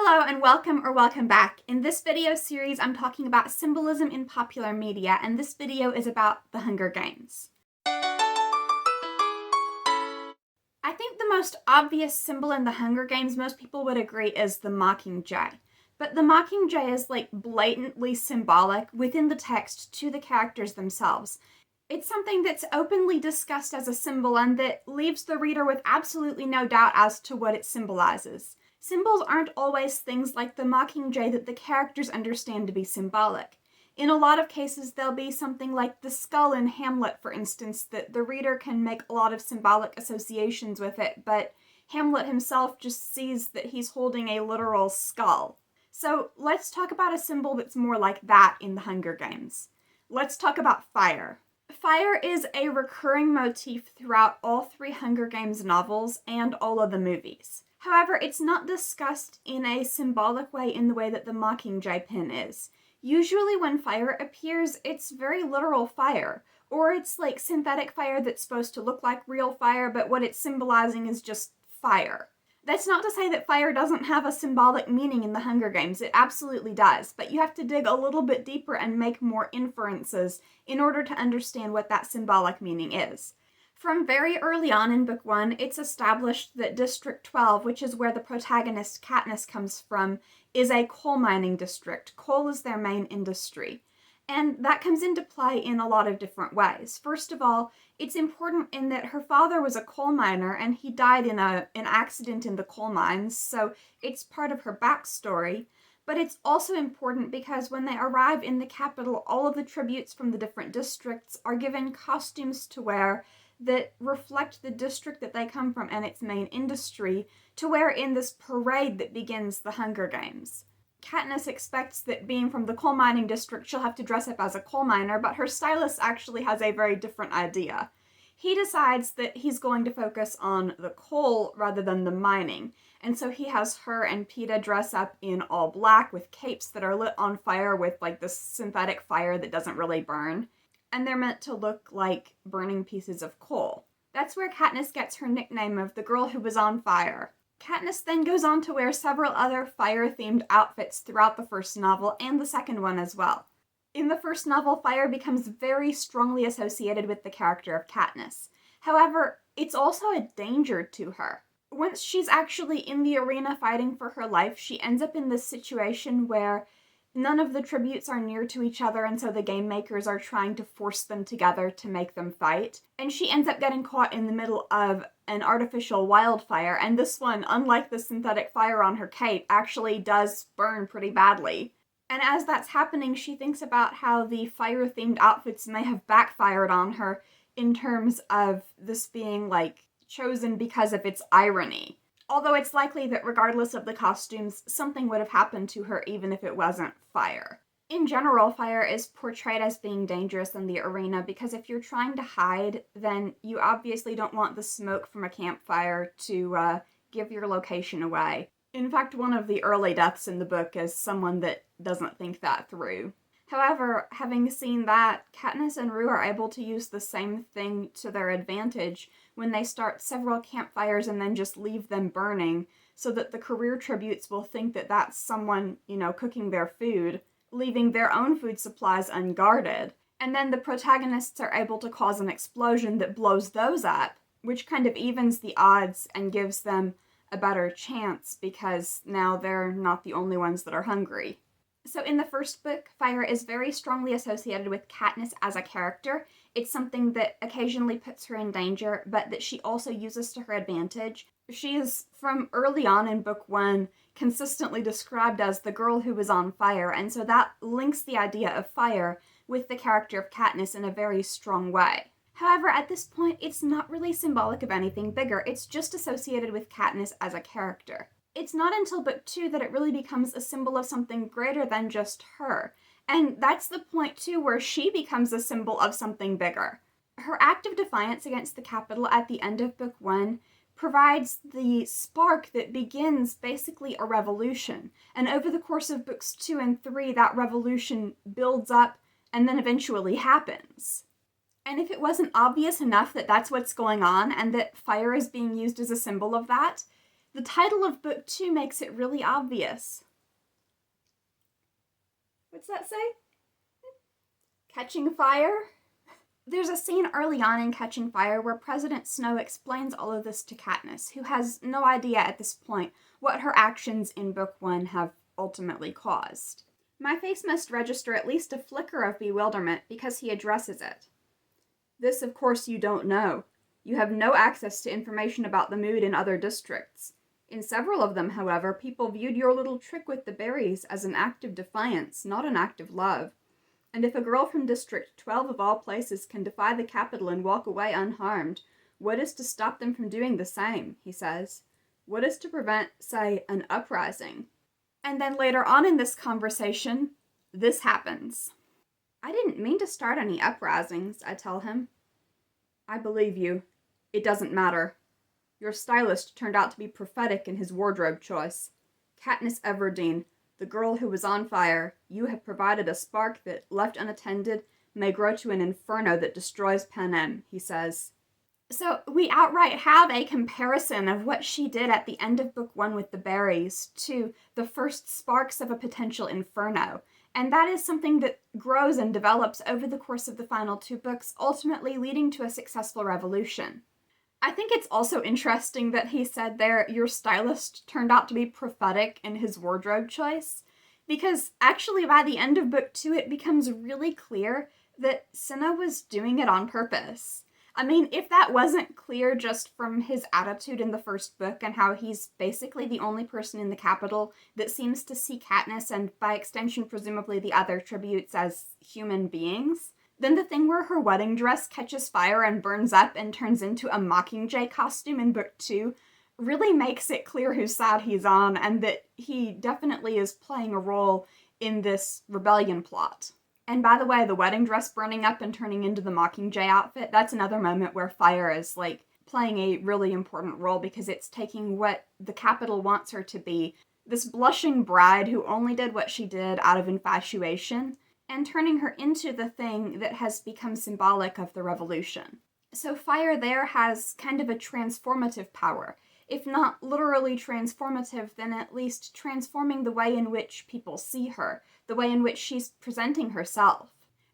Hello and welcome back. In this video series, I'm talking about symbolism in popular media, and this video is about The Hunger Games. I think the most obvious symbol in The Hunger Games, most people would agree, is the Mockingjay. But the Mockingjay is blatantly symbolic within the text to the characters themselves. It's something that's openly discussed as a symbol and that leaves the reader with absolutely no doubt as to what it symbolizes. Symbols aren't always things like the Mockingjay that the characters understand to be symbolic. In a lot of cases, there'll be something like the skull in Hamlet, for instance, that the reader can make a lot of symbolic associations with it, but Hamlet himself just sees that he's holding a literal skull. So let's talk about a symbol that's more like that in The Hunger Games. Let's talk about fire. Fire is a recurring motif throughout all three Hunger Games novels and all of the movies. However, it's not discussed in a symbolic way in the way that the Mockingjay pin is. Usually when fire appears, it's very literal fire, or it's like synthetic fire that's supposed to look like real fire, but what it's symbolizing is just fire. That's not to say that fire doesn't have a symbolic meaning in the Hunger Games. It absolutely does, but you have to dig a little bit deeper and make more inferences in order to understand what that symbolic meaning is. From very early on in Book 1, it's established that District 12, which is where the protagonist Katniss comes from, is a coal mining district. Coal is their main industry. And that comes into play in a lot of different ways. First of all, it's important in that her father was a coal miner and he died in an accident in the coal mines, so it's part of her backstory. But it's also important because when they arrive in the capital, all of the tributes from the different districts are given costumes to wear that reflect the district that they come from and its main industry, to wear in this parade that begins the Hunger Games. Katniss expects that being from the coal mining district, she'll have to dress up as a coal miner, but her stylist actually has a very different idea. He decides that he's going to focus on the coal rather than the mining, and so he has her and Peeta dress up in all black with capes that are lit on fire with this synthetic fire that doesn't really burn. And they're meant to look like burning pieces of coal. That's where Katniss gets her nickname of the girl who was on fire. Katniss then goes on to wear several other fire-themed outfits throughout the first novel and the second one as well. In the first novel, fire becomes very strongly associated with the character of Katniss. However, it's also a danger to her. Once she's actually in the arena fighting for her life, she ends up in this situation where none of the tributes are near to each other, and so the game makers are trying to force them together to make them fight. And she ends up getting caught in the middle of an artificial wildfire, and this one, unlike the synthetic fire on her cape, actually does burn pretty badly. And as that's happening, she thinks about how the fire-themed outfits may have backfired on her in terms of this being, chosen because of its irony. Although it's likely that regardless of the costumes, something would have happened to her even if it wasn't fire. In general, fire is portrayed as being dangerous in the arena because if you're trying to hide, then you obviously don't want the smoke from a campfire to give your location away. In fact, one of the early deaths in the book is someone that doesn't think that through. However, having seen that, Katniss and Rue are able to use the same thing to their advantage when they start several campfires and then just leave them burning, so that the career tributes will think that that's someone, cooking their food, leaving their own food supplies unguarded. And then the protagonists are able to cause an explosion that blows those up, which kind of evens the odds and gives them a better chance because now they're not the only ones that are hungry. So in the first book, fire is very strongly associated with Katniss as a character. It's something that occasionally puts her in danger, but that she also uses to her advantage. She is, from early on in Book 1, consistently described as the girl who was on fire, and so that links the idea of fire with the character of Katniss in a very strong way. However, at this point, it's not really symbolic of anything bigger. It's just associated with Katniss as a character. It's not until Book 2 that it really becomes a symbol of something greater than just her. And that's the point, too, where she becomes a symbol of something bigger. Her act of defiance against the Capitol at the end of Book 1 provides the spark that begins basically a revolution. And over the course of Books 2 and 3, that revolution builds up and then eventually happens. And if it wasn't obvious enough that that's what's going on and that fire is being used as a symbol of that, The title of book 2 makes it really obvious. What's that say? Catching Fire? There's a scene early on in Catching Fire where President Snow explains all of this to Katniss, who has no idea at this point what her actions in book 1 have ultimately caused. My face must register at least a flicker of bewilderment because he addresses it. This, of course, you don't know. You have no access to information about the mood in other districts. In several of them, however, people viewed your little trick with the berries as an act of defiance, not an act of love. And if a girl from District 12 of all places can defy the capital and walk away unharmed, what is to stop them from doing the same, he says. What is to prevent, say, an uprising? And then later on in this conversation, this happens. I didn't mean to start any uprisings, I tell him. I believe you. It doesn't matter. Your stylist turned out to be prophetic in his wardrobe choice. Katniss Everdeen, the girl who was on fire, you have provided a spark that, left unattended, may grow to an inferno that destroys Panem, he says. So we outright have a comparison of what she did at the end of book 1 with the berries to the first sparks of a potential inferno. And that is something that grows and develops over the course of the final 2 books, ultimately leading to a successful revolution. I think it's also interesting that he said there, your stylist turned out to be prophetic in his wardrobe choice, because actually by the end of book 2 it becomes really clear that Cinna was doing it on purpose. I mean, if that wasn't clear just from his attitude in the first book and how he's basically the only person in the capital that seems to see Katniss and by extension presumably the other tributes as human beings, then the thing where her wedding dress catches fire and burns up and turns into a Mockingjay costume in book 2 really makes it clear whose side he's on and that he definitely is playing a role in this rebellion plot. And by the way, the wedding dress burning up and turning into the Mockingjay outfit, that's another moment where fire is playing a really important role because it's taking what the capital wants her to be, this blushing bride who only did what she did out of infatuation, and turning her into the thing that has become symbolic of the revolution. So fire there has kind of a transformative power. If not literally transformative, then at least transforming the way in which people see her, the way in which she's presenting herself.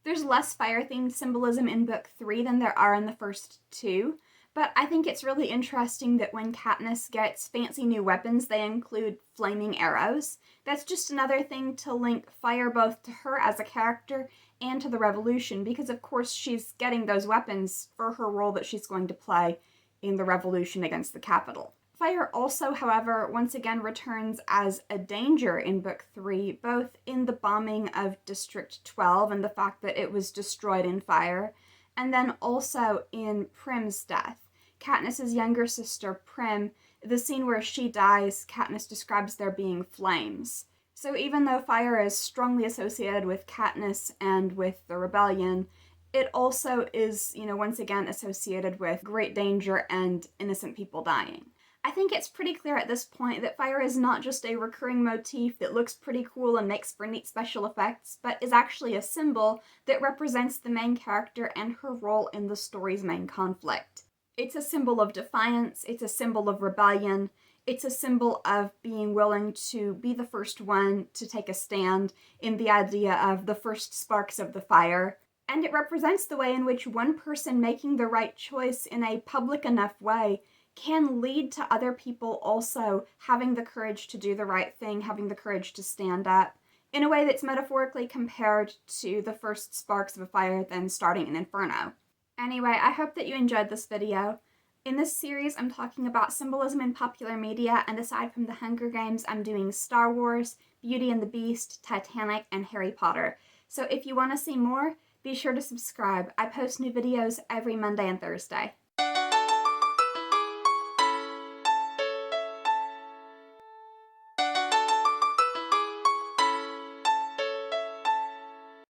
There's less fire-themed symbolism in book 3 than there are in the first 2, but I think it's really interesting that when Katniss gets fancy new weapons, they include flaming arrows. That's just another thing to link fire both to her as a character and to the revolution, because of course she's getting those weapons for her role that she's going to play in the revolution against the capital. Fire also, however, once again returns as a danger in book 3, both in the bombing of District 12 and the fact that it was destroyed in fire, and then also in Prim's death. Katniss's younger sister, Prim, the scene where she dies, Katniss describes there being flames. So even though fire is strongly associated with Katniss and with the rebellion, it also is, once again associated with great danger and innocent people dying. I think it's pretty clear at this point that fire is not just a recurring motif that looks pretty cool and makes for neat special effects, but is actually a symbol that represents the main character and her role in the story's main conflict. It's a symbol of defiance, it's a symbol of rebellion, it's a symbol of being willing to be the first one to take a stand in the idea of the first sparks of the fire. And it represents the way in which one person making the right choice in a public enough way can lead to other people also having the courage to do the right thing, having the courage to stand up, in a way that's metaphorically compared to the first sparks of a fire then starting an inferno. Anyway, I hope that you enjoyed this video. In this series, I'm talking about symbolism in popular media, and aside from the Hunger Games, I'm doing Star Wars, Beauty and the Beast, Titanic, and Harry Potter. So if you want to see more, be sure to subscribe. I post new videos every Monday and Thursday.